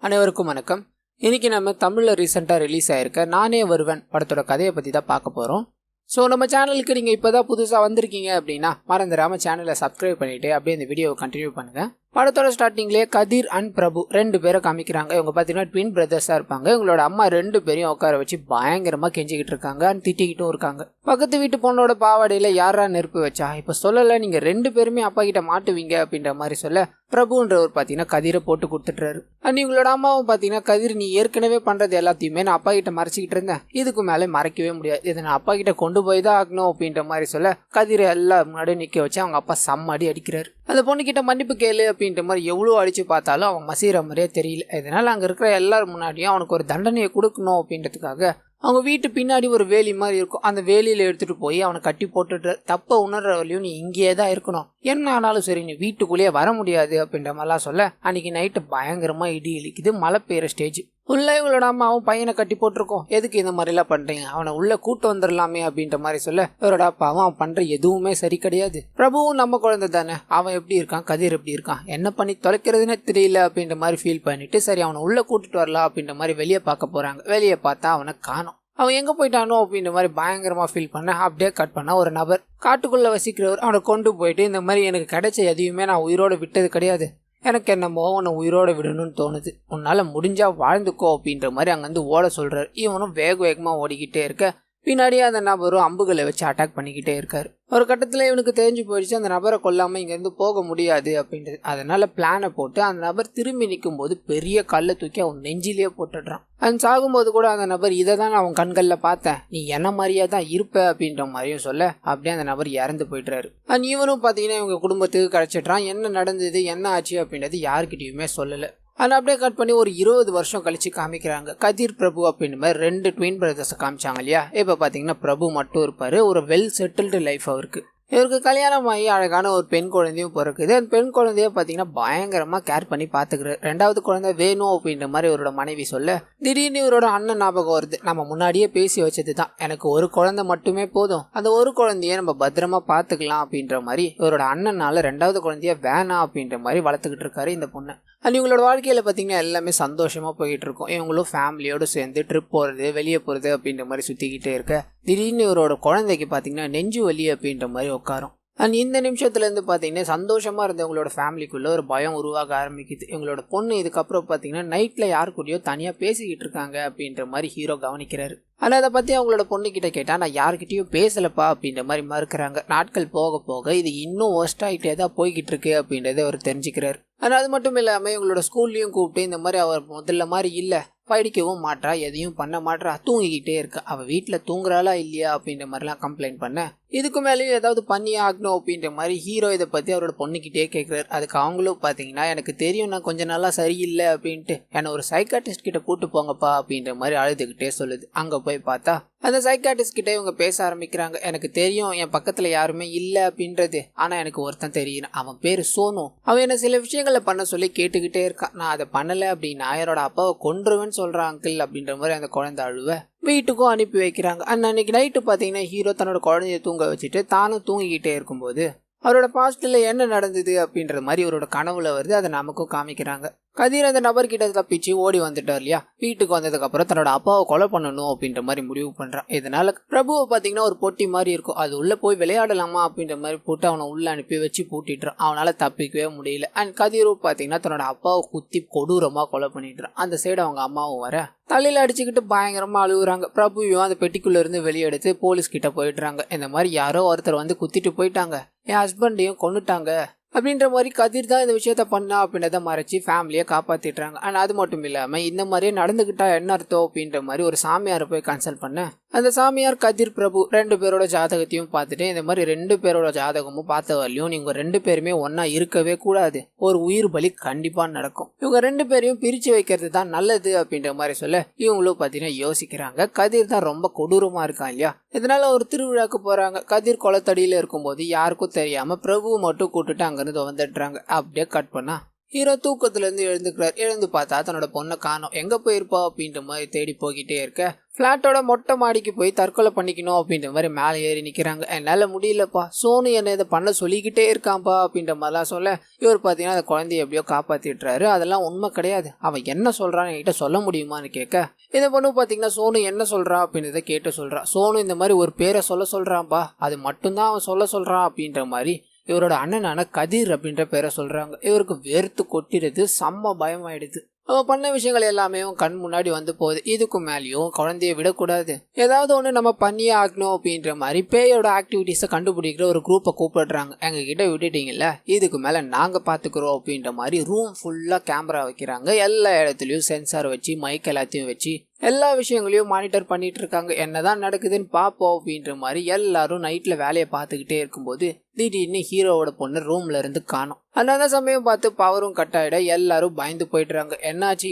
அனைவருக்கும் வணக்கம். இன்னைக்கு நம்ம தமிழில் ரீசெண்டாக ரிலீஸ் ஆயிருக்க நானே வருவன் படத்தோட கதையை பற்றி தான் பார்க்க போகிறோம். ஸோ நம்ம சேனலுக்கு நீங்கள் இப்போ தான் புதுசாக வந்திருக்கீங்க அப்படின்னா மறந்துடாமல் சேனலை சப்ஸ்கிரைப் பண்ணிவிட்டு அப்படியே இந்த வீடியோவை கண்டினியூ பண்ணுங்கள். படத்தோட ஸ்டார்டிங்லேயே கதிர் அண்ட் பிரபு ரெண்டு பேரை காமிக்கிறாங்க. இவங்க பார்த்தீங்கன்னா ட்வின் பிரதர்ஸாக இருப்பாங்க. இவங்களோட அம்மா ரெண்டு பேரையும் உட்கார வச்சு பயங்கரமாக கெஞ்சிக்கிட்டு இருக்காங்க அண்ட் திட்டிக்கிட்டும் இருக்காங்க. பக்கத்து வீட்டு பொண்ணோட பாவாடையில் யாரா நெருப்பு வச்சா இப்போ சொல்லலை, நீங்கள் ரெண்டு பேருமே அப்பா கிட்ட மாட்டுவீங்க அப்படின்ற மாதிரி சொல்ல பிரபுன்றவர் பார்த்தீங்கன்னா கதிரை போட்டு கொடுத்துட்றாரு. அண்ட் இவங்களோட அம்மாவும் பார்த்தீங்கன்னா கதிர் நீ ஏற்கனவே பண்ணுறது எல்லாத்தையுமே நான் அப்பா கிட்ட மறைச்சிக்கிட்டு இருந்தேன், இதுக்கு மேலே மறைக்கவே முடியாது, இதை நான் அப்பா கிட்ட கொண்டு போய் தான் ஆகணும் அப்படின்ற மாதிரி சொல்ல கதிரை எல்லாம் முன்னாடியே நிற்க வச்சு அவங்க அப்பா செம்ம அடிக்கிறாரு. அந்த பொண்ணுக்கிட்ட மன்னிப்பு கேளு அப்படின்ற மாதிரி எவ்வளோ அடிச்சு பார்த்தாலும் அவன் மசீர மாதிரியே தெரியல. இதனால் அங்கே இருக்கிற எல்லாரும் முன்னாடியும் அவனுக்கு ஒரு தண்டனையை கொடுக்கணும் அப்படின்றதுக்காக அவங்க வீட்டு பின்னாடி ஒரு வேலி மாதிரி இருக்கும், அந்த வேலியில் எடுத்துகிட்டு போய் அவனை கட்டி போட்டுட்டு தப்பை உணர்ற வரையும் நீ இங்கேயே தான் இருக்கணும், என்ன ஆனாலும் சரி நீ வீட்டுக்குள்ளேயே வர முடியாது அப்படின்ற மாதிரிலாம் சொல்ல அன்றைக்கி நைட்டு பயங்கரமாக இடி இழிக்குது, மழை பெய்கிற ஸ்டேஜ். உள்ளே இவங்களோட அம்மாவும் பையனை கட்டி போட்டிருக்கோம், எதுக்கு இந்த மாதிரிலாம் பண்ணுறீங்க, அவனை உள்ளே கூட்டு வந்துடலாமே அப்படின்ற மாதிரி சொல்ல இவரோட அப்பாவும் அவன் பண்ணுற எதுவுமே சரி கிடையாது, பிரபுவும் நம்ம குழந்தை தானே, அவன் எப்படி இருக்கான் கதிர் எப்படி இருக்கான் என்ன பண்ணி தொலைக்கிறதுனே தெரியல அப்படின்ற மாதிரி ஃபீல் பண்ணிட்டு சரி அவனை உள்ளே கூட்டிட்டு வரலாம் அப்படின்ற மாதிரி வெளியே பார்க்க போகிறாங்க. வெளியே பார்த்தா அவனை காணோம், அவன் எங்கே போயிட்டானோ அப்படின்ற மாதிரி பயங்கரமாக ஃபீல் பண்ண அப்படியே கட் பண்ண ஒரு நபர் காட்டுக்குள்ளே வசிக்கிறவர் அவனை கொண்டு போயிட்டு இந்த மாதிரி எனக்கு கிடைச்ச எதையுமே நான் உயிரோடு விட்டது கிடையாது, எனக்கு என்னமோ உன்னை உயிரோடு விடணும்னு தோணுது, உன்னால் முடிஞ்சால் வாழ்ந்துக்கோ அப்படின்ற மாதிரி அங்கேருந்து ஓட சொல்கிறார். இவனும் வேகமாக ஓடிக்கிட்டே இருக்க பின்னாடியே அந்த நபரும் அம்புகளை வச்சு அட்டாக் பண்ணிக்கிட்டே இருக்காரு. ஒரு கட்டத்தில் இவனுக்கு தெரிஞ்சு போயிடுச்சு அந்த நபரை கொல்லாமல் இங்கேருந்து போக முடியாது அப்படின்றது. அதனால பிளானை போட்டு அந்த நபர் திரும்பி நிற்கும் போது பெரிய கல்லை தூக்கி அவன் நெஞ்சிலேயே போட்டுடுறான். அவன் சாகும்போது கூட அந்த நபர் இதை தான் அவன் கண்களில் பார்த்தேன், நீ என்ன மாதிரியே தான் இருப்ப அப்படின்ற மாதிரியும் சொல்ல அப்படியே அந்த நபர் இறந்து போயிட்டுறாரு. அண்ட் இவனும் பார்த்தீங்கன்னா இவங்க குடும்பத்துக்கு கிடைச்சிட்றான். என்ன நடந்தது என்ன ஆச்சு அப்படின்றது யாருக்கிட்டையுமே சொல்லலை. அதை அப்படியே கட் பண்ணி ஒரு 20 வருஷம் கழிச்சு காமிக்கிறாங்க. கதிர் பிரபு அப்படின்னு மாதிரி ரெண்டு ட்வின் பிரதர்ஸை காமிச்சாங்க இல்லையா. இப்போ பார்த்தீங்கன்னா பிரபு மட்டும் இருப்பார், ஒரு வெல் செட்டில்டு லைஃப் அவருக்கு. இவருக்கு கல்யாணம் ஆகி அழகான ஒரு பெண் குழந்தையும் பிறக்குது. அந்த பெண் குழந்தைய பார்த்தீங்கன்னா பயங்கரமாக கேர் பண்ணி பார்த்துக்கிறாரு. ரெண்டாவது குழந்தை வேணும் அப்படின்ற மாதிரி இவரோட மனைவி சொல்ல திடீர்னு இவரோட அண்ணன் ஞாபகம் வருது, நம்ம முன்னாடியே பேசி வச்சது தான், எனக்கு ஒரு குழந்தை மட்டுமே போதும், அந்த ஒரு குழந்தைய நம்ம பத்திரமா பார்த்துக்கலாம் அப்படின்ற மாதிரி இவரோட அண்ணனால ரெண்டாவது குழந்தைய வேணாம் அப்படின்ற மாதிரி வளர்த்துக்கிட்டு இருக்காரு இந்த பொண்ணு. அண்ட் இவங்களோட வாழ்க்கையில் பார்த்தீங்கன்னா எல்லாமே சந்தோஷமாக போயிட்டு இருக்கும். இவங்களும் ஃபேமிலியோடு சேர்ந்து ட்ரிப் போகிறது வெளியே போகிறது அப்படின்ற மாதிரி சுற்றிக்கிட்டே இருக்க திடீர்னு இவரோட குழந்தைக்கு பார்த்தீங்கன்னா நெஞ்சு வலி அப்படின்ற மாதிரி உட்காரும். அண்ட் இந்த நிமிஷத்துலேருந்து பார்த்தீங்கன்னா சந்தோஷமாக இருந்த இவங்களோட ஃபேமிலிக்குள்ளே ஒரு பயம் உருவாக ஆரம்பிக்குது. இவங்களோட பொண்ணு இதுக்கப்புறம் பார்த்தீங்கன்னா நைட்டில் யார் கூடயோ தனியாக பேசிக்கிட்டு இருக்காங்க அப்படின்ற மாதிரி ஹீரோ கவனிக்கிறாரு. ஆனால் அதை பற்றி அவங்களோட பொண்ணுக்கிட்ட கேட்டால் நான் யார்கிட்டையும் பேசலப்பா அப்படின்ற மாதிரி மறுக்கிறாங்க. நாட்கள் போக போக இது இன்னும் ஒர்ஸ்ட் ஆகிட்டே தான் போய்கிட்டு இருக்கு அப்படின்றத அவர் தெரிஞ்சுக்கிறார். ஆனால் அது மட்டும் இல்லாமல் இவங்களோட ஸ்கூல்லையும் கூப்பிட்டு இந்த மாதிரி அவர் முதல்ல மாதிரி இல்லை, படிக்கவும் மாட்றா, எதையும் பண்ண மாட்றா, தூங்கிக்கிட்டே இருக்கா, அவள் வீட்டில் தூங்குறாளா இல்லையா அப்படின்ற மாதிரிலாம் கம்ப்ளைண்ட் பண்ண இதுக்கு மேலேயும் ஏதாவது பண்ணி ஆகணும் அப்படின்ற மாதிரி ஹீரோ இதை பற்றி அவரோட பொண்ணுக்கிட்டே கேட்குறாரு. அதுக்கு அவங்களும் பார்த்தீங்கன்னா எனக்கு தெரியும் நான் கொஞ்சம் நாளாக சரியில்லை அப்படின்ட்டு என்னை ஒரு சைக்காட்டிஸ்ட் கிட்ட கூட்டு போங்கப்பா அப்படின்ற மாதிரி அழுதுகிட்டே சொல்லுது. அங்கே போய் பார்த்தா அந்த சைக்காட்டிஸ்ட் கிட்டே இவங்க பேச ஆரம்பிக்கிறாங்க. எனக்கு தெரியும் என் பக்கத்தில் யாருமே இல்லை அப்படின்றது, ஆனால் எனக்கு ஒருத்தன் தெரியும், அவன் பேர் சோனு, அவன் என்ன சில விஷயங்களை பண்ண சொல்லி கேட்டுக்கிட்டே இருக்கான், நான் அதை பண்ணலை அப்படின்னா என்னோட அப்பாவை கொன்றுவேன்னு சொல்கிறான் அங்கிள் அப்படின்ற மாதிரி அந்த குழந்தை அழுவ வீட்டுக்கும் அனுப்பி வைக்கிறாங்க. அன்னைக்கு நைட்டு பார்த்தீங்கன்னா ஹீரோ தன்னோட குழந்தைய தூங்க வச்சுட்டு தானும் தூங்கிக்கிட்டே இருக்கும்போது அவரோட பாஸ்டில் என்ன நடந்தது அப்படின்ற மாதிரி அவரோட கனவுல வருது. அதை நமக்கும் காமிக்கிறாங்க. கதிர் அந்த நபர்கிட்ட தப்பிச்சு ஓடி வந்துட்டார் இல்லையா. வீட்டுக்கு வந்ததுக்கப்புறம் தன்னோட அப்பாவை கொலை பண்ணணும் அப்படின்ற மாதிரி முடிவு பண்ணுறான். இதனால பிரபுவை பார்த்தீங்கன்னா ஒரு பொட்டி மாதிரி இருக்கும், அது உள்ளே போய் விளையாடலாமா அப்படின்ற மாதிரி போட்டு அவனை உள்ளே அனுப்பி வச்சு பூட்டிடுறான். அவனால் தப்பிக்கவே முடியல. அண்ட் கதிரும் பார்த்தீங்கன்னா தன்னோட அப்பாவை குத்தி கொடூரமாக கொலை பண்ணிடுறான். அந்த சைடு அவங்க அம்மாவும் வர தலையில் அடிச்சுக்கிட்டு பயங்கரமாக அழுகுறாங்க. பிரபுவையும் அந்த பெட்டிக்குள்ளே இருந்து வெளியே எடுத்து போலீஸ் கிட்ட போயிடுறாங்க. இந்த மாதிரி யாரோ ஒருத்தர் வந்து குத்திட்டு போயிட்டாங்க, என் ஹஸ்பண்டையும் கொண்டுட்டாங்க அப்படின்ற மாதிரி கதிர் தான் இந்த விஷயத்த பண்ணா அப்படின்றத மறைச்சி ஃபேமிலியை காப்பாற்றிடுறாங்க. ஆனால் அது மட்டும் இல்லாமல் இந்த மாதிரியே நடந்துக்கிட்டா என்ன அர்த்தம் அப்படின்ற மாதிரி ஒரு சாமியாரை போய் கன்சல்ட் பண்ண அந்த சாமியார் கதிர் பிரபு ரெண்டு பேரோட ஜாதகத்தையும் பார்த்துட்டு இந்த மாதிரி ரெண்டு பேரோட ஜாதகமும் பார்த்த வரலையும் நீங்கள் ரெண்டு பேருமே ஒன்றா இருக்கவே கூடாது, ஒரு உயிர் பலி கண்டிப்பாக நடக்கும், இவங்க ரெண்டு பேரையும் பிரித்து வைக்கிறது தான் நல்லது அப்படின்ற மாதிரி சொல்ல இவங்களும் பார்த்தீங்கன்னா யோசிக்கிறாங்க. கதிர் தான் ரொம்ப கொடூரமாக இருக்கான் இல்லையா. இதனால ஒரு திருவிழாக்கு போகிறாங்க. கதிர் குளத்தடியில் இருக்கும்போது யாருக்கும் தெரியாமல் பிரபு மட்டும் கூட்டுட்டு அங்கேருந்து வந்துடுறாங்க. அப்படியே கட் பண்ணா ஹீரோ தூக்கத்துலேருந்து எழுந்துக்கிறார். எழுந்து பார்த்தா தன்னோட பொண்ணை காணோம். எங்கே போயிருப்பா அப்படின்ற மாதிரி தேடி போய்கிட்டே இருக்க ஃப்ளாட்டோட மொட்டை மாடிக்கு போய் தற்கொலை பண்ணிக்கணும் அப்படின்ற மாதிரி மேலே ஏறி நிற்கிறாங்க. என்னால் முடியலப்பா, சோனு என்னை இதை பண்ண சொல்லிக்கிட்டே இருக்கான்ப்பா அப்படின்ற மாதிரிலாம் சொல்ல இவர் பார்த்தீங்கன்னா அந்த குழந்தைய எப்படியோ காப்பாற்றிட்டுறாரு. அதெல்லாம் உண்மை கிடையாது, அவன் என்ன சொல்கிறான்னு என்கிட்ட சொல்ல முடியுமான்னு கேட்க இதை பொண்ணு பார்த்தீங்கன்னா சோனு என்ன சொல்கிறான் அப்படின்றத கேட்டு சொல்கிறான். சோனு இந்த மாதிரி ஒரு பேரை சொல்கிறான்ப்பா, அது மட்டும்தான் அவன் சொல்கிறான் அப்படின்ற மாதிரி இவரோட அண்ணனான கதிர் அப்படின்ற பேரை சொல்றாங்க. இவருக்கு வெறுத்து கொட்டிடுது, செம்ம பயமாயிடுது. அவன் பண்ண விஷயங்கள் எல்லாமே கண் முன்னாடி வந்து போகுது. இதுக்கு மேலேயும் குழந்தைய விடக்கூடாது, ஏதாவது ஒன்று நம்ம பண்ணியே ஆகணும் அப்படின்ற மாதிரி பேயோட ஆக்டிவிட்டீஸை கண்டுபிடிக்கிற ஒரு குரூப்பை கூப்பிடுறாங்க. எங்ககிட்ட விட்டுட்டீங்கல்ல, இதுக்கு மேலே நாங்கள் பார்த்துக்குறோம் அப்படின்ற மாதிரி ரூம் ஃபுல்லாக கேமரா வைக்கிறாங்க. எல்லா இடத்துலையும் சென்சார் வச்சு மைக் எல்லாத்தையும் வச்சு எல்லா விஷயங்களையும் மானிட்டர் பண்ணிட்டு இருக்காங்க. என்னதான் நடக்குதுன்னு பார்ப்போம் அப்படின்ற மாதிரி எல்லாரும் நைட்ல வேலையை பார்த்துக்கிட்டே இருக்கும்போது திடீர்னு ஹீரோவோட பொண்ணு ரூம்ல இருந்து காணும். அந்த சமயம் பார்த்து பவரும் கட் ஆயிட எல்லாரும் பயந்து போயிடுறாங்க. என்னாச்சு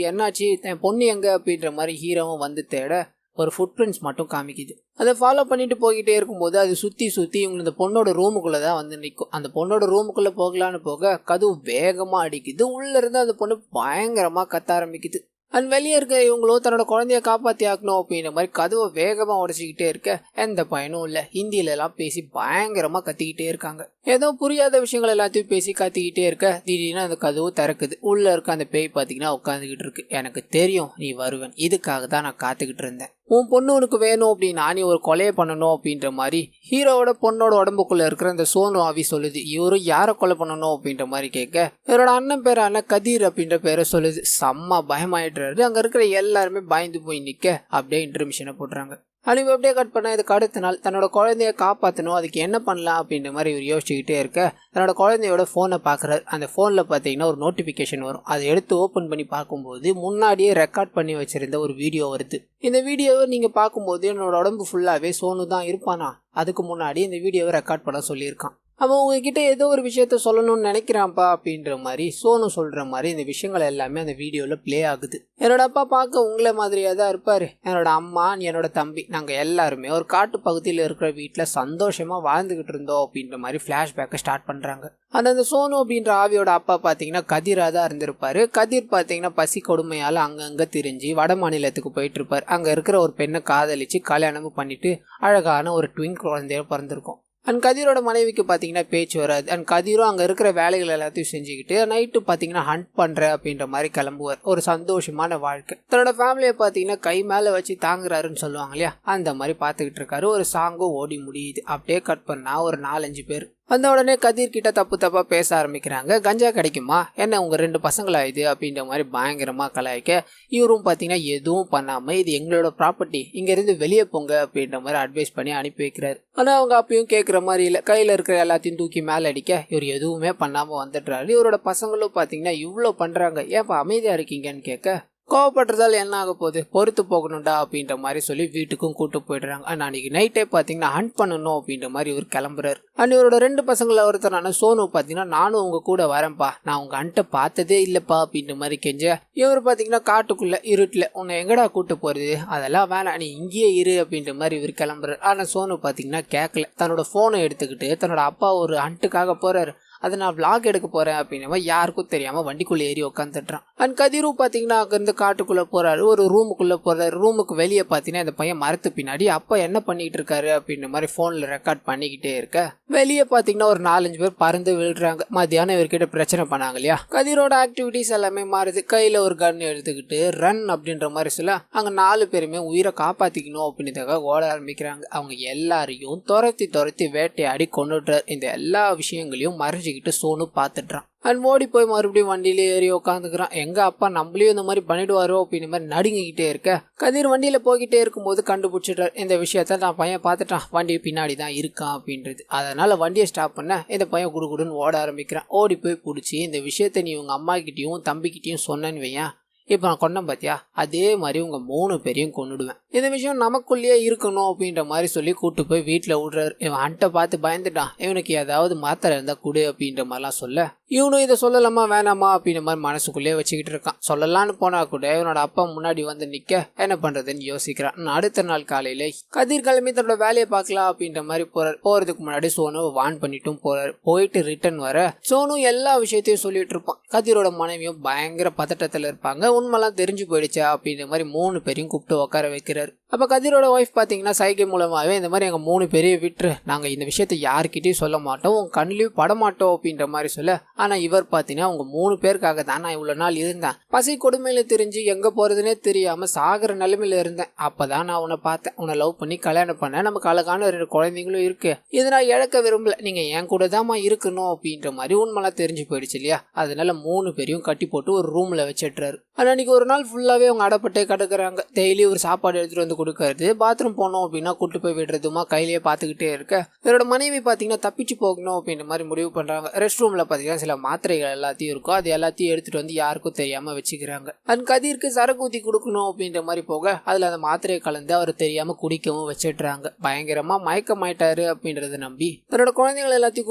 என் பொண்ணு எங்க அப்படின்ற மாதிரி ஹீரோவும் வந்து தேட ஒரு ஃபுட் பிரிண்ட்ஸ் மட்டும் காமிக்குது. அதை ஃபாலோ பண்ணிட்டு போய்கிட்டே இருக்கும்போது அது சுற்றி இவங்க இந்த பொண்ணோட ரூமுக்குள்ளே தான் வந்து நிற்கும். அந்த பொண்ணோட ரூமுக்குள்ளே போகலான்னு போக கதவு வேகமாக அடிக்குது. உள்ளேருந்து அந்த பொண்ணு பயங்கரமாக கத்த ஆரம்பிக்குது. அண்ட் வெளியே இருக்க இவங்களும் தன்னோட குழந்தைய காப்பாற்றி ஆக்கணும் அப்படின்ற மாதிரி கதவை வேகமாக உடச்சிக்கிட்டே இருக்க எந்த பயனும் இல்லை. ஹிந்தியில எல்லாம் பேசி பயங்கரமாக கத்திக்கிட்டே இருக்காங்க. ஏதோ புரியாத விஷயங்கள் எல்லாத்தையும் பேசி கத்திக்கிட்டே இருக்க திடீர்னு அந்த கதவு திறக்குது. உள்ளே இருக்க அந்த பேய் பார்த்தீங்கன்னா உட்காந்துக்கிட்டு இருக்கு. எனக்கு தெரியும் நீ வருவன், இதுக்காக தான் நான் காத்துக்கிட்டு இருந்தேன். உன் பொண்ணு உனக்கு வேணும் அப்படின்னா நீ ஒரு கொலையை பண்ணணும் அப்படின்ற மாதிரி ஹீரோவோட பொண்ணோட உடம்புக்குள்ள இருக்கிற அந்த சோனு ஆவி சொல்லுது. இவரும் யாரை கொலை பண்ணணும் அப்படின்ற மாதிரி கேட்க இவரோட அண்ணன் பேரான கதிர் அப்படின்ற பேரை சொல்லுது. செம்ம பயமாயிடுறாரு. அங்க இருக்கிற எல்லாருமே பயந்து போய் நிக்க அப்படியே இன்டர்மிஷனை போடுறாங்க. அழிவு அப்படியே கட் பண்ண இதுக்கு அடுத்த நாள் தன்னோட குழந்தைய காப்பாற்றணும், அதுக்கு என்ன பண்ணலாம் அப்படின்ற மாதிரி இவர் யோசிச்சுக்கிட்டே இருக்க தன்னோட குழந்தையோட ஃபோனை பார்க்குறாரு. அந்த ஃபோனில் பார்த்தீங்கன்னா ஒரு நோட்டிஃபிகேஷன் வரும். அதை எடுத்து ஓப்பன் பண்ணி பார்க்கும்போது முன்னாடியே ரெக்கார்ட் பண்ணி வச்சிருந்த ஒரு வீடியோ வருது. இந்த வீடியோவை நீங்கள் பார்க்கும்போது என்னோட உடம்பு ஃபுல்லாகவே சோனு தான் இருப்பானா, அதுக்கு முன்னாடி இந்த வீடியோவை ரெக்கார்ட் பண்ண சொல்லியிருக்கான். அவன் உங்ககிட்ட ஏதோ ஒரு விஷயத்த சொல்லணும்னு நினைக்கிறான்ப்பா அப்படின்ற மாதிரி சோனு சொல்கிற மாதிரி இந்த விஷயங்கள் எல்லாமே அந்த வீடியோவில் ப்ளே ஆகுது. என்னோட அப்பா பார்க்க உங்களை மாதிரியே தான் இருப்பார். என்னோட அம்மா, என்னோட தம்பி, நாங்கள் எல்லாருமே ஒரு காட்டு பகுதியில் இருக்கிற வீட்டில் சந்தோஷமாக வாழ்ந்துக்கிட்டு இருந்தோம் அப்படின்ற மாதிரி ஃப்ளாஷ்பேக்கை ஸ்டார்ட் பண்ணுறாங்க. அந்த சோனு அப்படின்ற ஆவியோட அப்பா பார்த்தீங்கன்னா கதிராக தான் இருந்திருப்பார். கதிர் பார்த்தீங்கன்னா பசி கொடுமையால் அங்கங்கே திரிஞ்சு வட மாநிலத்துக்கு போயிட்டு இருப்பார். அங்கே இருக்கிற ஒரு பெண்ணை காதலிச்சு கல்யாணமும் பண்ணிட்டு அழகான ஒரு ட்வின் குழந்தைய பிறந்திருக்கும். அண்ட் கதிரோட மனைவிக்கு பார்த்தீங்கன்னா பேச்சு வராது. அண்ட் கதிரும் அங்கே இருக்கிற வேலைகள் எல்லாத்தையும் செஞ்சுக்கிட்டு நைட்டு பார்த்தீங்கன்னா ஹண்ட் பண்ணுற அப்படின்ற மாதிரி கிளம்புவார். ஒரு சந்தோஷமான வாழ்க்கை. தன்னோட ஃபேமிலியை பார்த்தீங்கன்னா கை மேலே வச்சு தாங்குறாருன்னு சொல்லுவாங்க இல்லையா, அந்த மாதிரி பார்த்துக்கிட்டு இருக்காரு. ஒரு சாங்கும் ஓடி முடியுது. அப்படியே கட் பண்ணால் ஒரு 4-5 பேர் வந்த உடனே கதிர் கிட்ட தப்பா பேச ஆரம்பிக்கிறாங்க. கஞ்சா கிடைக்குமா, என்ன உங்க 2 பசங்களா இது அப்படின்ற மாதிரி பயங்கரமா கலாய்க்க இவரும் பார்த்தீங்கன்னா எதுவும் பண்ணாம இது எங்களோட ப்ராப்பர்ட்டி, இங்க இருந்து வெளியே போங்க அப்படின்ற மாதிரி அட்வைஸ் பண்ணி அனுப்பி வைக்கிறாரு. ஆனா அவங்க அப்பயும் கேட்குற மாதிரி இல்லை. கையில இருக்கிற எல்லாத்தையும் தூக்கி மேலே அடிக்க இவர் எதுவுமே பண்ணாம வந்துடுறாரு. இவரோட பசங்களும் பார்த்தீங்கன்னா இவ்வளோ பண்றாங்க, ஏன்ப்பா அமைதியா இருக்கீங்கன்னு கேட்க கோவப்படுறதால என்ன ஆக போகுது, பொறுத்து போகணும்டா அப்படின்ற மாதிரி சொல்லி வீட்டுக்கும் கூட்டு போயிடுறாங்க. அண்ட் அன்னைக்கு நைட்டே பார்த்தீங்கன்னா ஹண்ட் பண்ணணும் அப்படின்ற மாதிரி இவர் கிளம்புறாரு. அண்ட் இவரோட 2 பசங்கள ஒருத்தரான சோனு பார்த்தீங்கன்னா நானும் உங்க கூட வரேன்ப்பா, நான் உங்க ஹண்ட்டை பார்த்ததே இல்லப்பா அப்படின்ற மாதிரி கெஞ்ச இவர் பார்த்தீங்கன்னா காட்டுக்குள்ள இருட்டில் உன்னை எங்கடா கூட்டு போறது, அதெல்லாம் வேணாம் நீ இங்கேயே இரு அப்படின்ற மாதிரி இவர் கிளம்புறாரு. ஆனால் சோனு பார்த்தீங்கன்னா கேட்கல. தன்னோட ஃபோனை எடுத்துக்கிட்டு தன்னோட அப்பா ஒரு ஹண்ட்டுக்காக போறாரு. அதை நான் விளாக் எடுக்க போறேன் அப்படின்னு யாருக்கும் தெரியாம வண்டிக்குள்ள ஏறி உட்காந்துட்டுறான். அண்ட் கதிரும் பாத்தீங்கன்னா அங்கிருந்து காட்டுக்குள்ள போறாரு. ஒரு ரூமுக்குள்ள போறாரு. ரூமுக்கு வெளியே பாத்தீங்கன்னா இந்த பையன் மரத்து பின்னாடி அப்பா என்ன பண்ணிட்டு இருக்காரு அப்படின்ற மாதிரி போன்ல ரெக்கார்ட் பண்ணிக்கிட்டே இருக்க வெளியே பாத்தீங்கன்னா ஒரு 4-5 பேர் பறந்து விழுறாங்க. மத்தியானம் இவர்கிட்ட பிரச்சனை பண்ணாங்க இல்லையா, கதிரோட ஆக்டிவிட்டிஸ் எல்லாமே மாறுது. கையில ஒரு கன் எடுத்துக்கிட்டு ரன் அப்படின்ற மாதிரி சொல்ல அங்க 4 பேருமே உயிரை காப்பாத்திக்கணும் அப்படின்றதுக்காக ஓட ஆரம்பிக்கிறாங்க. அவங்க எல்லாரையும் துரத்தி வேட்டையாடி கொண்டுடுறாரு. இந்த எல்லா விஷயங்களையும் மறைஞ்சுக்கிட்டு சோனு பாத்துட்டான். அண்ட் ஓடி போய் மறுபடியும் வண்டியில ஏறி உட்காந்துக்கிறான். எங்க அப்பா நம்மளையும் இந்த மாதிரி பண்ணிடுவாரோ அப்படின்னு மாதிரி நடுங்கிக்கிட்டே இருக்க கதிர் வண்டியில போய்கிட்டே இருக்கும்போது கண்டுபிடிச்சிட்டார். இந்த விஷயத்த நான் பையன் பார்த்துட்டான், வண்டி பின்னாடி தான் இருக்கான் அப்படின்றது. அதனால வண்டியை ஸ்டாப் பண்ண இந்த பையன் குடுகுடுன்னு ஓட ஆரம்பிக்கிறான். ஓடி போய் பிடிச்சி இந்த விஷயத்த நீ உங்க அம்மா கிட்டயும் தம்பி கிட்டயும் சொன்னேன்னு வையன், இப்போ நான் கொண்டேன் பார்த்தியா, அதே மாதிரி உங்க 3 பேரையும் கொண்டுடுவேன். இந்த விஷயம் நமக்குள்ளேயே இருக்கணும் அப்படின்ற மாதிரி சொல்லி கூட்டு போய் வீட்டில் விடுறாரு. இவன் ஹண்ட்டை பார்த்து பயந்துட்டான். இவனுக்கு ஏதாவது மாத்திரை இருந்தால் கொடு அப்படின்ற மாதிரிலாம் சொல்ல இவனும் இதை சொல்லலாமா வேணாமா அப்படின்ற மாதிரி மனசுக்குள்ளேயே வச்சுக்கிட்டு இருக்கான். சொல்லலான்னு போனா கூட இவனோட அப்பா முன்னாடி வந்து நிக்க என்ன பண்றதுன்னு யோசிக்கிறான். அடுத்த நாள் காலையில கதிர் கிளம்பி தன்னோட வேலையை பார்க்கலாம் அப்படின்ற மாதிரி போறதுக்கு முன்னாடி சோனுவை வான் பண்ணிட்டும் போறாரு. போயிட்டு ரிட்டர்ன் வர சோனு எல்லா விஷயத்தையும் சொல்லிட்டு இருப்பான். கதிரோட மனைவியும் பயங்கர பதட்டத்துல இருப்பாங்க. உண்மைலாம் தெரிஞ்சு போயிடுச்சா அப்படின்ற மாதிரி 3 பேரையும் கூப்பிட்டு உட்கார வைக்கிறாரு. அப்ப கதிரோட ஒய்ஃப் பாத்தீங்கன்னா சைகை மூலமாவே இந்த மாதிரி எங்க 3 பேரையும் விட்டுரு, நாங்க இந்த விஷயத்த யாருக்கிட்டையும் சொல்ல மாட்டோம், உங்க கண்ணிலையும் படமாட்டோம் அப்படின்ற மாதிரி சொல்ல, ஆனா இவர் பாத்தீங்கன்னா அவங்க 3 பேருக்காக தான் நான் இவ்வளவு நாள் இருந்தேன், பசி கொடுமையில தெரிஞ்சு எங்க போறதுன்னே தெரியாம சாகிற நிலைமையில இருந்தேன், அப்பதான் நான் உன்னை பார்த்தேன், உன்னை லவ் பண்ணி கல்யாணம் பண்ண, நமக்கு அழகான 2 குழந்தைங்களும் இருக்கு, இதை நான் இழக்க விரும்பல, நீங்க என் கூட தான் இருக்கணும் அப்படின்ற மாதிரி உண்மைலாம் தெரிஞ்சு போயிடுச்சு இல்லையா. அதனால 3 பேரையும் கட்டி போட்டு ஒரு ரூம்ல வச்சிட்டுறாரு. ஆனா அன்னைக்கு ஒரு நாள் ஃபுல்லாவே அவங்க அடப்பட்டே கிடக்குறாங்க. டெய்லி ஒரு சாப்பாடு எடுத்துட்டு வந்து கொடுக்கறது, பாத்ரூம் போனோம் அப்படின்னா கூட்டு போய் விடுறதுமா கையிலேயே பாத்துக்கிட்டே இருக்க, இவரோட மனைவி பாத்தீங்கன்னா தப்பிச்சு போகணும் அப்படின்ற மாதிரி முடிவு பண்றாங்க. ரெஸ்ட் ரூம்ல பாத்தீங்கன்னா சில மாத்திரைகள் எல்லாத்தையும் இருக்கும், அது எல்லாத்தையும் எடுத்துட்டு வந்து யாருக்கும் தெரியாம வச்சுக்கிறாங்க. அண்ட் கதிர்க்கு சரக்கு ஊத்தி கொடுக்கணும் அப்படின்ற மாதிரி போக அதுல அந்த மாத்திரையை கலந்து அவர் தெரியாம குடிக்கவும் வச்சிடுறாங்க. பயங்கரமா மயக்கமாயிட்டாரு அப்படின்றத நம்பி தன்னோட குழந்தைகள் எல்லாத்தையும்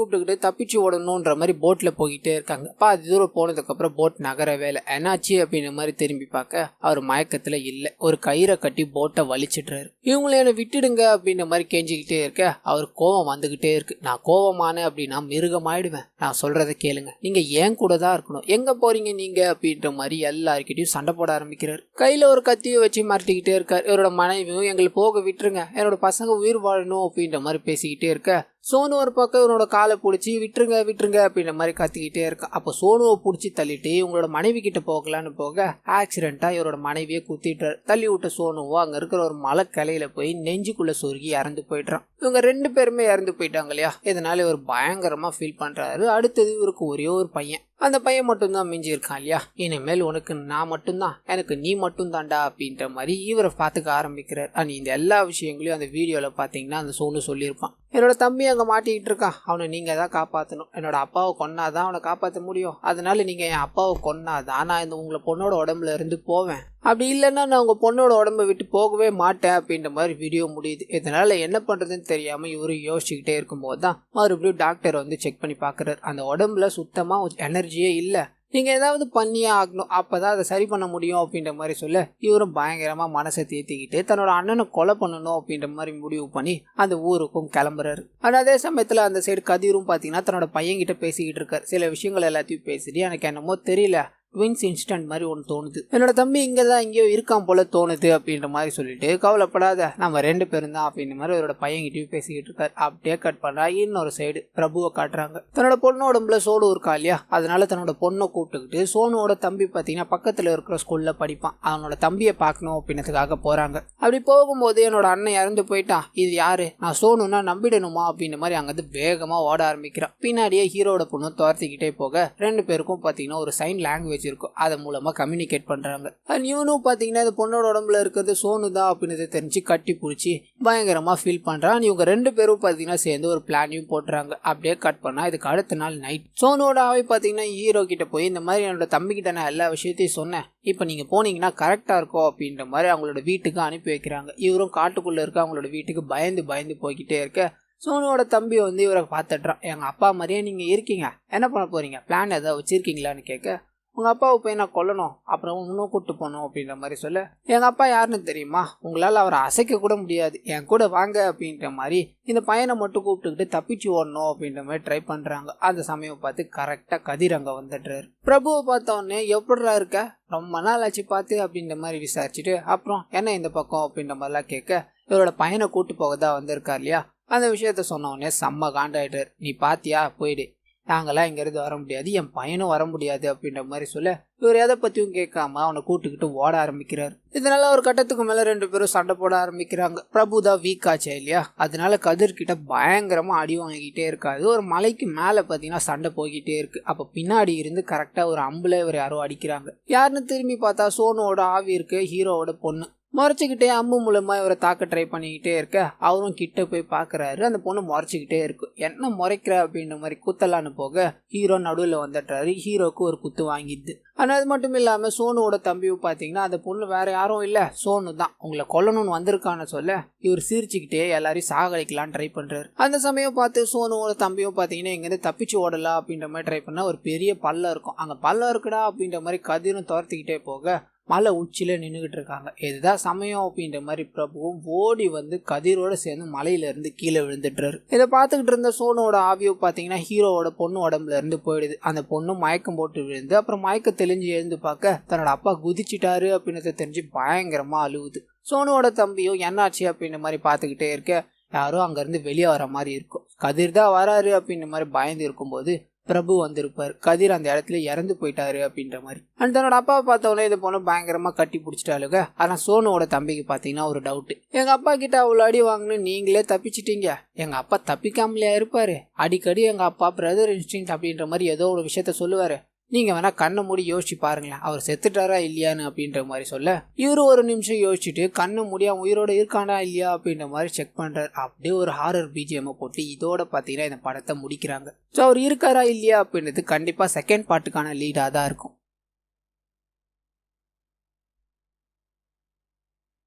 கூப்பிட்டுக்கிட்டு தப்பிச்சு ஓடணும்ன்ற மாதிரி போட்ல போய்கிட்டே இருக்காங்க. அது தூரம் போனதுக்கு அப்புறம் போட் நகரவே இல்லை. என்னாச்சு அப்படின்ற மாதிரி திரும்பி பார்க்க அவர் மயக்கத்துல இல்ல, ஒரு கயிறை கட்டி போட்டை வலிச்சிடுறாரு. இவங்களை என்ன விட்டுடுங்க அப்படின்ற மாதிரி கெஞ்சிக்கிட்டே இருக்க அவர் கோவம் வந்துகிட்டே இருக்கு. நான் கோவமான அப்படின்னா மிருகமாயிடுவேன், நான் சொல்றதை கேளுங்க, நீங்க ஏன் கூட தான் இருக்கணும், எங்க போறீங்க நீங்க அப்படின்ற மாதிரி எல்லாருக்கிட்டையும் சண்டை போட ஆரம்பிக்கிறாரு. கையில ஒரு கத்தியை வச்சு மாட்டிக்கிட்டே இருக்காரு. இவரோட மனைவியும் எங்களை போக விட்டுருங்க, என்னோட பசங்க உயிர் வாழணும் அப்படின்ற மாதிரி பேசிக்கிட்டே இருக்க சோனு ஒரு பக்கம் இவனோட காலை பிடிச்சி விட்டுருங்க விட்டுருங்க அப்படின்ற மாதிரி கத்திக்கிட்டே இருக்கான். அப்போ சோனுவை பிடிச்சி தள்ளிட்டு இவங்களோட மனைவி கிட்ட போகலான்னு போக ஆக்சிடென்ட்டா இவரோட மனைவியை குத்திட்டாரு. தள்ளி விட்ட சோனுவோ அங்க இருக்கிற ஒரு மலை கிளையில போய் நெஞ்சுக்குள்ள சொருகி இறந்து போயிட்டான். இவங்க 2 பேருமே இறந்து போயிட்டாங்க இல்லையா. இதனால இவர் பயங்கரமா ஃபீல் பண்றாரு. அடுத்தது இவருக்கு ஒரே ஒரு பையன், அந்த பையன் மட்டும்தான் மிஞ்சி இருக்கான் இல்லையா. இனிமேல் உனக்கு நான் மட்டும்தான், எனக்கு நீ மட்டும் தாண்டா அப்படின்ற மாதிரி இவரை பார்த்துக்க ஆரம்பிக்கிறார். இந்த எல்லா விஷயங்களையும் அந்த வீடியோல பாத்தீங்கன்னா அந்த சோனு சொல்லியிருப்பான். என்னோட தம்பி அங்க மாட்டிக்கிட்டு இருக்கான், அவனை நீங்க தான் காப்பாற்றணும், என்னோட அப்பாவை கொன்னாதான் அவனை காப்பாற்ற முடியும், அதனால நீங்க என் அப்பாவை கொன்னாதான் நான் இந்த உங்களை பொண்ணோட உடம்புல இருந்து போவேன், அப்படி இல்லைன்னா நான் உங்க பொண்ணோட உடம்பை விட்டு போகவே மாட்டேன் அப்படின்ற மாதிரி வீடியோ முடியுது. இதனால என்ன பண்றதுன்னு தெரியாம இவரு யோசிச்சுக்கிட்டே இருக்கும்போது தான் மறுபடியும் டாக்டர் வந்து செக் பண்ணி பாக்குறாரு. அந்த உடம்புல சுத்தமா எனர்ஜியே இல்லை, நீங்க ஏதாவது பண்ணியே ஆகணும், அப்பதான் அதை சரி பண்ண முடியும் அப்படின்ற மாதிரி சொல்ல இவரும் பயங்கரமா மனசை தேத்திக்கிட்டு தன்னோட அண்ணனை கொலை பண்ணணும் அப்படின்ற மாதிரி முடிவு பண்ணி அந்த ஊருக்கும் கிளம்புறாரு. ஆனா அதே சமயத்துல அந்த சைடு கதிரும் பாத்தீங்கன்னா தன்னோட பையன் கிட்ட பேசிக்கிட்டு இருக்காரு. சில விஷயங்கள் எல்லாத்தையும் பேசிட்டு எனக்கு என்னமோ தெரியல, ட்வின்ஸ் இன்ஸ்டன்ட் மாதிரி ஒன்று தோணுது, என்னோட தம்பி இங்கே தான் எங்கேயோ இருக்கான் போல தோணுது அப்படின்ற மாதிரி சொல்லிட்டு கவலைப்படாத நம்ம 2 பேரும் தான் அப்படின்ற மாதிரி அவரோட பையன்கிட்டயும் பேசிக்கிட்டு இருக்காரு. அப்படியே கட் பண்ணா இன்னொரு சைடு பிரபுவை காட்டுறாங்க. தன்னோட பொண்ணோடம்புல சோனு இருக்கா இல்லையா, அதனால தன்னோட பொண்ணை கூப்பிட்டுக்கிட்டு சோனுவோட தம்பி பார்த்தீங்கன்னா பக்கத்தில் இருக்கிற ஸ்கூல்ல படிப்பான், அவனோட தம்பியை பார்க்கணும் அப்படின்றதுக்காக போறாங்க. அப்படி போகும்போது என்னோட அண்ணன் இறந்து போயிட்டான், இது யாரு, நான் சோனுன்னா நம்பிடணுமா அப்படின்ற மாதிரி அங்கிருந்து வேகமா ஓட ஆரம்பிக்கிறான். பின்னாடியே ஹீரோட பொண்ணு துரத்திக்கிட்டே போக 2 பேருக்கும் பார்த்தீங்கன்னா ஒரு சைன் லாங்குவேஜ் இருக்கும், அதன் மூலமா கம்யூனிகேட் பண்றாங்க. இவனும் பாத்தீங்கன்னா இந்த பொண்ணோட உடம்புல இருக்கிறது சோனு தான் அப்படின்னு தெரிஞ்சு கட்டி பிடிச்சி பயங்கரமா ஃபீல் பண்றான். இவங்க 2 பேரும் பாத்தீங்கன்னா சேர்ந்து ஒரு பிளானையும் போட்டுறாங்க. அப்படியே கட் பண்ணா இதுக்கு அடுத்த நாள் நைட் சோனோட அவை பாத்தீங்கன்னா ஹீரோ கிட்ட போய் இந்த மாதிரி என்னோட தம்பி கிட்ட நான் எல்லா விஷயத்தையும் சொன்னேன், இப்ப நீங்க போனீங்கன்னா கரெக்டா இருக்கும் அப்படின்ற மாதிரி அவங்களோட வீட்டுக்கு அனுப்பி வைக்கிறாங்க. இவரும் காட்டுக்குள்ள இருக்க அவங்களோட வீட்டுக்கு பயந்து பயந்து போய்கிட்டே இருக்க சோனுவோட தம்பி வந்து இவரை பார்த்துட்றான். எங்க அப்பா மாதிரியே நீங்க இருக்கீங்க, என்ன பண்ண போறீங்க, பிளான் ஏதாவது வச்சிருக்கீங்களான்னு கேட்க உங்க அப்பாவை போய் நான் கொல்லணும், அப்புறம் இன்னும் கூட்டு போகணும் அப்படின்ற மாதிரி சொல்ல எங்க அப்பா யாருன்னு தெரியுமா, உங்களால் அவரை அசைக்க கூட முடியாது, என் கூட வாங்க அப்படின்ற மாதிரி இந்த பையனை மட்டும் கூப்பிட்டுக்கிட்டு தப்பிச்சு ஓடணும் அப்படின்ற மாதிரி ட்ரை பண்றாங்க. அந்த சமயம் பார்த்து கரெக்டா கதிர் அங்க வந்துடுறாரு. பிரபுவை பார்த்த உடனே எப்படிரா இருக்க, ரொம்ப நாள் ஆச்சு பார்த்து அப்படின்ற மாதிரி விசாரிச்சுட்டு அப்புறம் என்ன இந்த பக்கம் அப்படின்ற மாதிரிலாம் கேட்க இவரோட பையனை கூட்டு போக தான் வந்திருக்கார் இல்லையா. அந்த விஷயத்த சொன்ன உடனே செம்ம காண்டாயிட்டார். நீ பாத்தியா, போயிடு, நாங்களாம் இங்கிருந்து வர முடியாது, என் பையனும் வர முடியாது அப்படின்ற மாதிரி சொல்ல இவர் எதை பத்தியும் கேட்காம அவனை கூட்டுக்கிட்டு ஓட ஆரம்பிக்கிறார். இதனால ஒரு கட்டத்துக்கு மேல 2 பேரும் சண்டை போட ஆரம்பிக்கிறாங்க. பிரபு தான் வீக் ஆச்சா இல்லையா, அதனால கதிர் கிட்ட பயங்கரமா அடி வாங்கிக்கிட்டே இருக்காது. ஒரு மலைக்கு மேல பாத்தீங்கன்னா சண்டை போய்கிட்டே இருக்கு. அப்ப பின்னாடி இருந்து கரெக்டா ஒரு அம்புல இவர் யாரோ அடிக்கிறாங்க. யாருன்னு திரும்பி பார்த்தா சோனுவோட ஆவி இருக்கு, ஹீரோவோட பொண்ணு. முறைச்சிக்கிட்டே அம்பு மூலமா இவரை தாக்க ட்ரை பண்ணிக்கிட்டே இருக்க அவரும் கிட்ட போய் பாக்குறாரு. அந்த பொண்ணு முறைச்சிக்கிட்டே இருக்கு. என்ன முறைக்கிற அப்படின்ற மாதிரி குத்தலான்னு போக ஹீரோ நடுவில் வந்துடுறாரு. ஹீரோக்கு ஒரு குத்து வாங்கிடுது. ஆனால் அது மட்டும் இல்லாமல் சோனுவோட தம்பியும் பார்த்தீங்கன்னா அந்த பொண்ணு வேற யாரும் இல்லை, சோனு தான் உங்களை கொல்லணும்னு வந்திருக்கான்னு சொல்ல இவர் சிரிச்சுக்கிட்டே எல்லாரையும் சாகடிக்கலான்னு ட்ரை பண்றாரு. அந்த சமயம் பார்த்து சோனுவோட தம்பியும் பார்த்தீங்கன்னா இங்கேருந்து தப்பிச்சு ஓடலாம் அப்படின்ற மாதிரி ட்ரை பண்ணா ஒரு பெரிய பள்ளம் இருக்கும். அங்கே பள்ளம் இருக்குடா அப்படின்ற மாதிரி கதிரும் துரத்திக்கிட்டே போக மலை உச்சியில நின்றுகிட்டு இருக்காங்க. இதுதான் சமயம் அப்படின்ற மாதிரி பிரபுவும் ஓடி வந்து கதிரோட சேர்ந்து மலையில இருந்து கீழே விழுந்துட்டுறாரு. இதை பார்த்துக்கிட்டு இருந்த சோனோட ஆவியோ பார்த்தீங்கன்னா ஹீரோவோட பொண்ணு உடம்புல இருந்து போயிடுது. அந்த பொண்ணு மயக்கம் போட்டு விழுந்து அப்புறம் மயக்க தெளிஞ்சு எழுந்து பார்க்க தன்னோட அப்பா குதிச்சிட்டாரு அப்படின்னு தெரிஞ்சு பயங்கரமா அழுவுது. சோனுவோட தம்பியும் என்னாச்சு அப்படின்ற மாதிரி பார்த்துக்கிட்டே இருக்க யாரும் அங்கேருந்து வெளியே வர மாதிரி இருக்கும். கதிர் தான் வராரு அப்படின்ற மாதிரி பயந்து இருக்கும்போது பிரபு வந்திருப்பார். கதிர் அந்த இடத்துல இறந்து போயிட்டாரு அப்படின்ற மாதிரி. அண்ட் தன்னோட அப்பாவை பார்த்தவொடனே இது போன பயங்கரமா கட்டி பிடிச்சிட்டாளுங்க. ஆனால் சோனுவோட தம்பிக்கு பார்த்தீங்கன்னா ஒரு டவுட். எங்க அப்பா கிட்ட அவ்வளோ அடி வாங்கினு நீங்களே தப்பிச்சிட்டீங்க, எங்க அப்பா தப்பிக்காமலையா இருப்பாரு? அடிக்கடி எங்க அப்பா பிரதர் இன்ஸ்டிங் அப்படின்ற மாதிரி ஏதோ ஒரு விஷயத்த சொல்லுவாரு, நீங்க வேணா கண்ணை மூடி யோசிச்சு பாருங்களேன் அவர் செத்துட்டாரா இல்லையான்னு அப்படின்ற மாதிரி சொல்ல இவரு ஒரு நிமிஷம் யோசிச்சுட்டு கண்ணை மூடி அவன் உயிரோட இருக்கானா இல்லையா அப்படின்ற மாதிரி செக் பண்றாரு. அப்படியே ஒரு ஹாரர் பிஜிஎம் போட்டு இதோட பார்த்தீங்கன்னா இந்த படத்தை முடிக்கிறாங்க. ஸோ அவர் இருக்காரா இல்லையா அப்படின்றது கண்டிப்பா செகண்ட் பார்ட்டுக்கான லீடாக தான் இருக்கும்.